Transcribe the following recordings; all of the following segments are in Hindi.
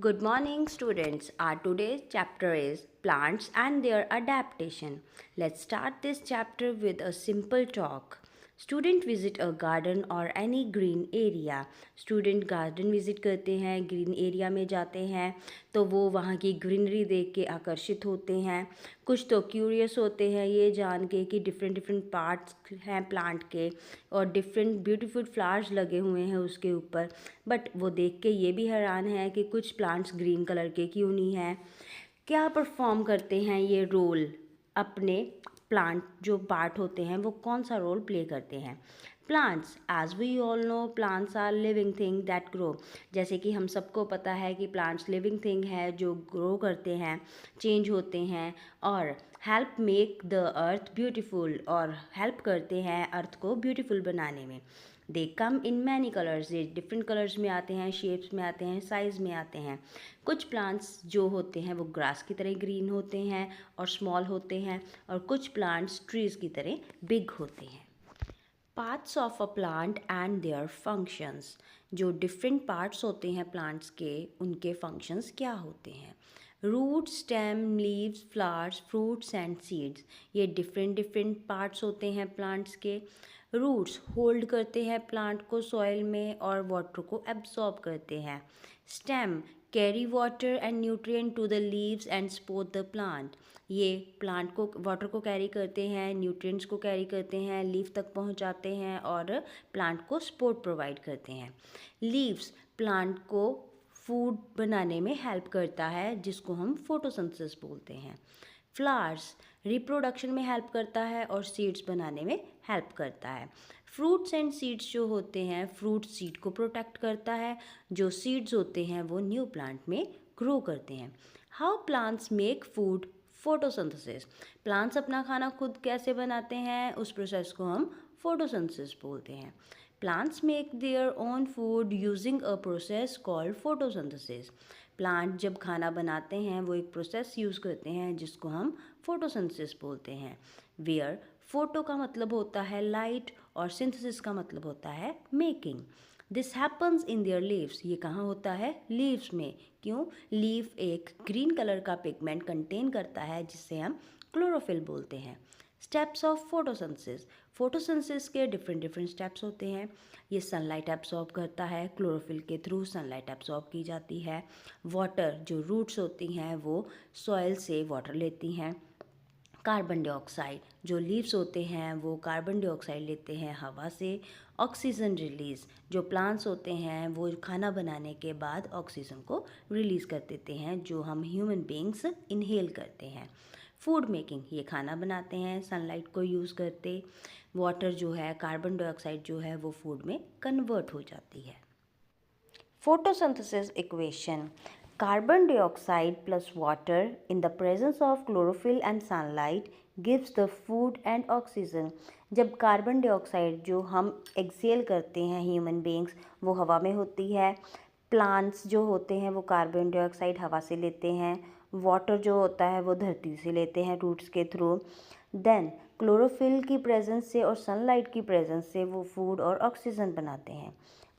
Good morning, students. Our today's chapter is plants and their adaptation. Let's start this chapter with a simple talk. Student visit a garden or any green area. Student garden visit करते हैं, ग्रीन एरिया में जाते हैं तो वो वहाँ की ग्रीनरी देख के आकर्षित होते हैं. कुछ तो क्यूरियस होते हैं ये जान के कि डिफरेंट डिफरेंट पार्ट्स हैं प्लांट के और डिफरेंट ब्यूटीफुल फ्लावर्स लगे हुए हैं उसके ऊपर. बट वो देख के ये भी हैरान है कि कुछ प्लांट्स ग्रीन कलर के क्यों नहीं हैं. क्या परफॉर्म करते हैं ये रोल अपने प्लांट जो पार्ट होते हैं वो कौन सा रोल प्ले करते हैं. Plants as we all know plants are living thing that grow. जैसे कि हम सबको पता है कि प्लांट्स लिविंग थिंग है जो ग्रो करते हैं, चेंज होते हैं और help make the earth beautiful और हेल्प करते हैं अर्थ को ब्यूटीफुल बनाने में. दे कम इन मैनी कलर्स. ये डिफरेंट कलर्स में आते हैं, शेप्स में आते हैं, साइज़ में आते हैं. कुछ प्लांट्स जो होते हैं वो ग्रास की तरह ग्रीन होते हैं और स्मॉल होते हैं और कुछ प्लांट्स ट्रीज़ की तरह बिग होते हैं. Parts of a plant and their functions. जो डिफरेंट पार्ट्स होते हैं प्लांट्स के उनके फंक्शंस क्या होते हैं. Root, stem, leaves, flowers, fruits and seeds. ये डिफरेंट डिफरेंट पार्ट्स होते हैं प्लांट्स के. रूट्स होल्ड करते हैं प्लांट को सॉइल में और वाटर को एब्सॉर्ब करते हैं. Stem carry water and nutrient to the leaves and support the plant. ये प्लांट को वाटर को कैरी करते हैं, न्यूट्रिएंट्स को कैरी करते हैं, लीफ तक पहुंचाते हैं और प्लांट को सपोर्ट प्रोवाइड करते हैं. लीव्स प्लांट को फूड बनाने में हेल्प करता है जिसको हम फोटोसिंथेसिस बोलते हैं. फ्लावर्स रिप्रोडक्शन में हेल्प करता है और सीड्स बनाने में हेल्प करता है. फ्रूट्स एंड सीड्स जो होते हैं, फ्रूट सीड को प्रोटेक्ट करता है. जो सीड्स होते हैं वो न्यू प्लांट में ग्रो करते हैं. How plants make food. Photosynthesis. Plants अपना खाना खुद कैसे बनाते हैं उस प्रोसेस को हम फोटोसिंथेसिस बोलते हैं. Plants make their own food using a process called photosynthesis. Plant जब खाना बनाते हैं वो एक प्रोसेस यूज़ करते हैं जिसको हम फोटोसिंथेसिस बोलते हैं. वेयर फोटो का मतलब होता है लाइट और सिंथेसिस का मतलब होता है making. This happens in their leaves. ये कहाँ होता है. लीव्स में. क्यों. लीफ एक ग्रीन कलर का पिगमेंट कंटेन करता है जिससे हम क्लोरोफिल बोलते हैं. Steps of photosynthesis. फोटोसिंथेसिस के डिफरेंट डिफरेंट स्टेप्स होते हैं. ये सनलाइट एब्सॉर्ब करता है, क्लोरोफिल के थ्रू सनलाइट एब्सॉर्ब की जाती है. वाटर जो रूट्स होती हैं वो सॉइल से वाटर लेती हैं. कार्बन डाइऑक्साइड जो लीव्स होते हैं वो कार्बन डाइऑक्साइड लेते हैं हवा से. ऑक्सीजन रिलीज़ जो प्लांट्स होते हैं वो खाना बनाने के बाद ऑक्सीजन को रिलीज़ कर देते हैं जो हम ह्यूमन बींग्स इनहेल करते हैं. फूड मेकिंग ये खाना बनाते हैं सनलाइट को यूज़ करते. वाटर जो है कार्बन डाइऑक्साइड जो है वो फूड में कन्वर्ट हो जाती है. Photosynthesis equation. Carbon dioxide plus water in the presence of chlorophyll and sunlight gives the food and oxygen. जब कार्बन डाइऑक्साइड जो हम एक्सेल करते हैं ह्यूमन बींग्स वो हवा में होती है. प्लांट्स जो होते हैं वो कार्बन डाइऑक्साइड हवा से लेते हैं. वाटर जो होता है वो धरती से लेते हैं रूट्स के थ्रू. देन क्लोरोफिल की प्रेजेंस से और सनलाइट की प्रेजेंस से वो फूड और ऑक्सीजन बनाते हैं.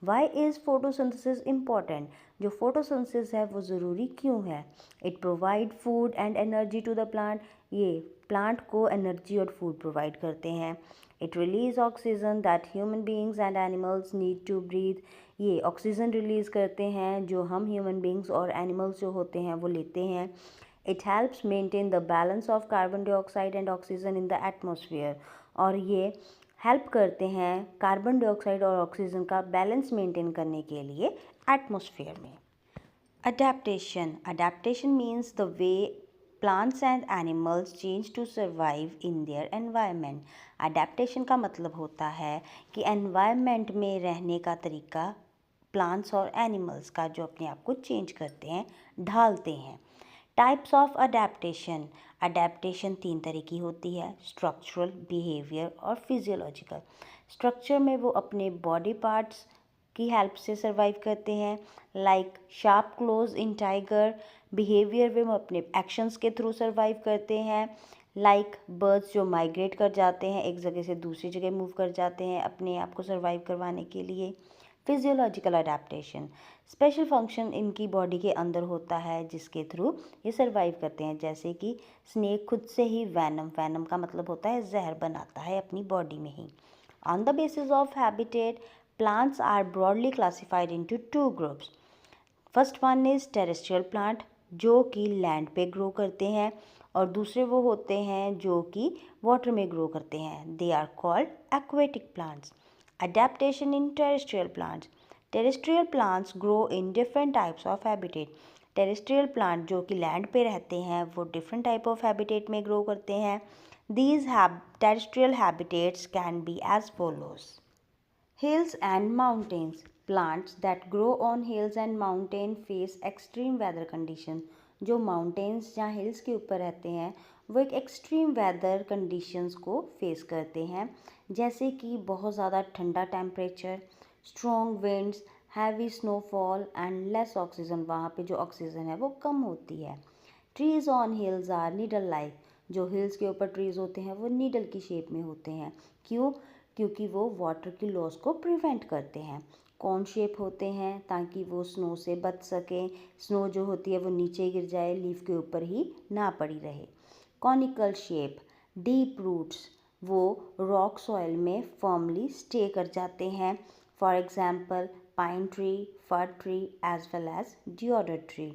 Why is photosynthesis important. जो फोटोसिंथेसिस है वो ज़रूरी क्यों है. It provide food and energy to the plant. ये प्लांट को एनर्जी और फूड प्रोवाइड करते हैं. It release oxygen that human beings and animals need to breathe. ये ऑक्सीजन रिलीज़ करते हैं जो हम ह्यूमन बींग्स और एनिमल्स जो होते हैं वो लेते हैं. It helps maintain the balance of carbon dioxide and oxygen in the atmosphere. और ये हेल्प करते हैं कार्बन डाइऑक्साइड और ऑक्सीजन का बैलेंस मेंटेन करने के लिए एटमॉस्फेयर में. Adaptation. Adaptation means the way plants and animals change to survive in their environment. Adaptation का मतलब होता है कि एनवायरनमेंट में रहने का तरीका प्लांट्स और एनिमल्स का जो अपने आप को चेंज करते हैं, ढालते हैं. Types of adaptation. अडेप्टेशन 3 तरह की होती है. स्ट्रक्चरल, बिहेवियर और फिजियोलॉजिकल. स्ट्रक्चर में वो अपने बॉडी पार्ट्स की हेल्प से सर्वाइव करते हैं like sharp close in tiger. Behaviour में वो अपने एक्शंस के थ्रू सर्वाइव करते हैं लाइक बर्ड्स जो माइग्रेट कर जाते हैं, एक जगह से दूसरी जगह मूव कर जाते हैं अपने आप को सर्वाइव करवाने के लिए. Physiological adaptation. स्पेशल फंक्शन इनकी बॉडी के अंदर होता है जिसके थ्रू ये सर्वाइव करते हैं, जैसे कि स्नेक खुद से ही वैनम का मतलब होता है जहर बनाता है अपनी बॉडी में ही। On the basis of habitat, plants are broadly classified into two groups. First one is terrestrial plant, जो कि लैंड पे ग्रो करते हैं, और दूसरे वो होते हैं जो कि वाटर में ग्रो करते हैं। They are called aquatic plants. Adaptation in terrestrial plants. Terrestrial plants grow in different types of habitat. Terrestrial plant जो कि लैंड पे रहते हैं वो डिफरेंट टाइप ऑफ हैबिटेट में ग्रो करते हैं। These terrestrial habitats can be as follows. Hills and mountains. Plants that grow on hills and mountain face extreme weather condition. जो माउंटेन्स या हिल्स के ऊपर रहते हैं वो एक एक्सट्रीम वेदर कंडीशंस को फेस करते हैं, जैसे कि बहुत ज़्यादा ठंडा temperature, strong winds, heavy snowfall and less oxygen. वहाँ पे जो ऑक्सीजन है वो कम होती है। Trees on hills are needle like. जो हिल्स के ऊपर ट्रीज़ होते हैं वो नीडल की शेप में होते हैं। क्यों? क्योंकि वो वाटर की लॉस को प्रिवेंट करते हैं। कौन शेप होते हैं ताकि वो स्नो से बच सकें, स्नो जो होती है वो नीचे गिर जाए, लीफ के ऊपर ही ना पड़ी रहे। कॉनिकल शेप, डीप रूट्स, वो रॉक सॉइल में फर्मली स्टे कर जाते हैं। For example pine tree, fir tree as well as deodar tree.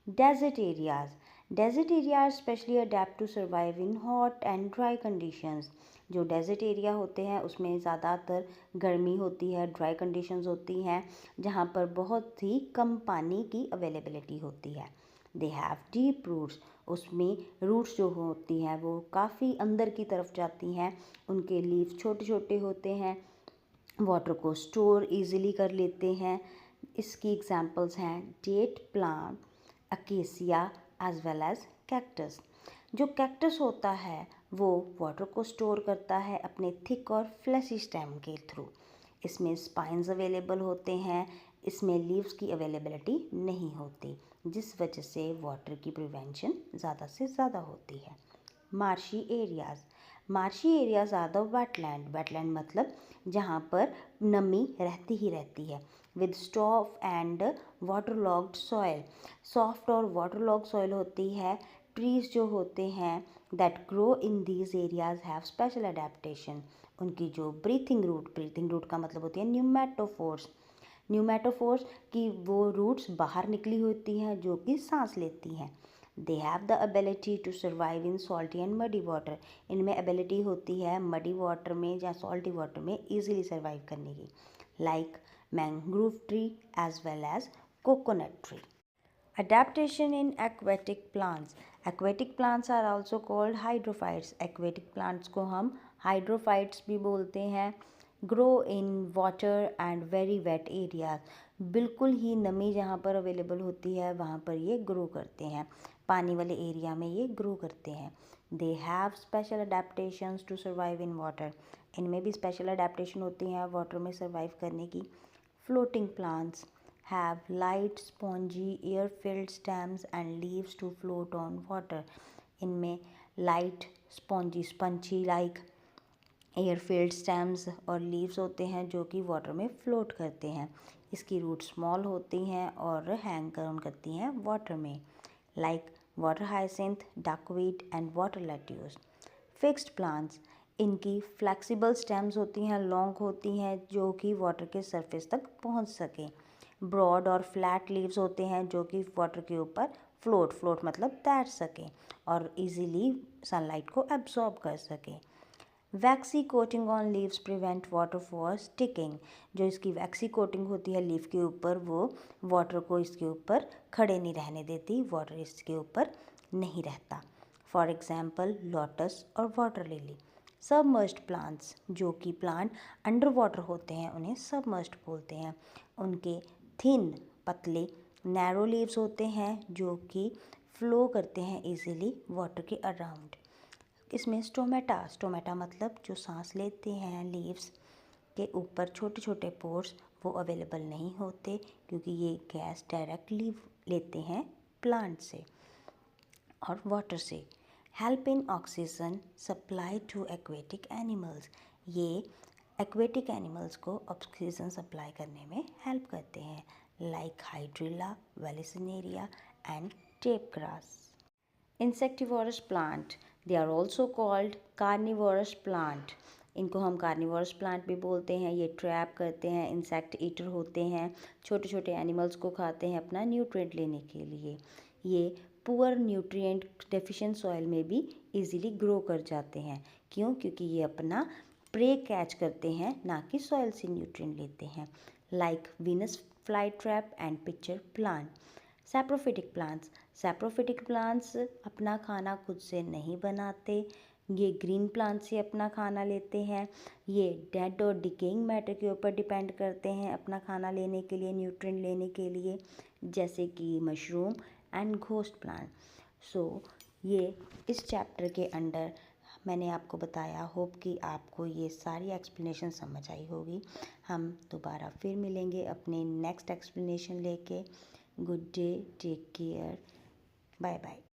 Desert areas. Desert areas specially adapt to survive in hot and dry conditions. जो डेजर्ट एरिया होते हैं उसमें ज़्यादातर गर्मी होती है, ड्राई कंडीशंस होती हैं, जहाँ पर बहुत ही कम पानी की अवेलेबिलिटी होती है। They have deep roots. उसमें रूट्स जो होती हैं वो काफ़ी अंदर की तरफ जाती हैं। उनके लीफ छोटे छोटे होते हैं, वाटर को स्टोर इजीली कर लेते हैं। इसकी एग्जांपल्स हैं date plant, acacia as well as cactus. जो कैक्टस होता है वो वाटर को स्टोर करता है अपने थिक और फ्लैशी स्टेम के थ्रू। इसमें स्पाइन्स अवेलेबल होते हैं, इसमें लीव्स की अवेलेबिलिटी नहीं होती, जिस वजह से वाटर की प्रिवेंशन ज़्यादा से ज़्यादा होती है। Marshy areas. Marshy areas are the wetland. Wetland मतलब जहाँ पर नमी रहती ही रहती है, with soft and waterlogged soil. Soft और वाटरलॉग सॉयल होती है। ट्रीज़ जो होते हैं that grow in these areas have special adaptation. उनकी जो ब्रीथिंग रूट का मतलब होती है न्यूमेटोफोर्स। न्यूमेटोफोर्स की वो रूट्स बाहर निकली होती हैं जो कि सांस लेती हैं। They have the ability to survive in salty and muddy water. इनमें एबिलिटी होती है मडी वाटर में या सॉल्टी वाटर में ईजिली सर्वाइव करने की, like mangrove tree as well as coconut tree. Adaptation in aquatic plants. Aquatic plants are also called hydrophytes. Aquatic plants को हम hydrophytes भी बोलते हैं। Grow in water and very wet areas. बिल्कुल ही नमी जहाँ पर अवेलेबल होती है वहाँ पर ये ग्रो करते हैं, पानी वाले एरिया में ये ग्रो करते हैं। They have special adaptations to survive in water. इनमें भी स्पेशल अडेप्टेशन होती हैं वाटर में सर्वाइव करने की। Floating plants have light, spongy, air-filled stems and leaves to float on water. इनमें light, spongy like air-filled stems और leaves होते हैं जो कि water में float करते हैं। इसकी roots small होती हैं और hang on करती हैं water में, like water hyacinth, duckweed and water lettuce. Fixed plants, इनकी फ्लेक्सिबल स्टेम्स होती हैं, लॉन्ग होती हैं जो कि वाटर के सरफेस तक पहुंच सकें। ब्रॉड और फ्लैट लीव्स होते हैं जो कि वाटर के ऊपर फ्लोट मतलब तैर सकें और इजीली सनलाइट को एब्जॉर्ब कर सकें। Waxy coating on leaves prevent water for sticking. जो इसकी वैक्सी कोटिंग होती है लीफ के ऊपर वो वाटर को इसके ऊपर खड़े नहीं रहने देती, वाटर इसके ऊपर नहीं रहता। फॉर एग्जाम्पल लोटस और वाटर लिली। सबमर्ज्ड प्लांट्स, जो कि प्लांट अंडर वाटर होते हैं उन्हें सबमर्ज्ड बोलते हैं। उनके थिन पतले नैरो लीव्स होते हैं जो कि फ्लो करते हैं इजीली वाटर के अराउंड। इसमें स्टोमेटा मतलब जो सांस लेते हैं लीव्स के ऊपर छोटे छोटे पोर्स वो अवेलेबल नहीं होते क्योंकि ये गैस डायरेक्टली लेते हैं प्लांट से और वाटर से। Help in oxygen supply to aquatic animals. ये एक्वेटिक एनिमल्स को ऑक्सीजन सप्लाई करने में हेल्प करते हैं, like Hydrilla, Vallisneria and tape grass. Insectivorous plant, they are also called carnivorous plant. इनको हम कार्निवोरस प्लांट भी बोलते हैं। ये ट्रैप करते हैं, इंसेक्ट ईटर होते हैं, छोटे छोटे एनिमल्स को खाते हैं अपना न्यूट्रिएंट लेने के लिए। ये पुअर न्यूट्रिएंट डेफिशिएंट सॉइल में भी इजीली ग्रो कर जाते हैं। क्यों? क्योंकि ये अपना प्रे कैच करते हैं, ना कि सॉइल से न्यूट्रिएंट लेते हैं। Like Venus fly trap and pitcher plant. Saprophytic plants, saprophytic plants अपना खाना खुद से नहीं बनाते। ये ग्रीन प्लांट से अपना खाना लेते हैं। ये डेड और डिकेइंग मैटर के ऊपर डिपेंड करते हैं अपना खाना लेने के लिए, न्यूट्रिएंट लेने के लिए, जैसे कि मशरूम एंड घोस्ट प्लांट। सो ये इस चैप्टर के अंडर मैंने आपको बताया। होप कि आपको ये सारी एक्सप्लेनेशन समझ आई होगी। हम दोबारा फिर मिलेंगे अपने नेक्स्ट एक्सप्लेनेशन लेके। Good day, take care, bye bye.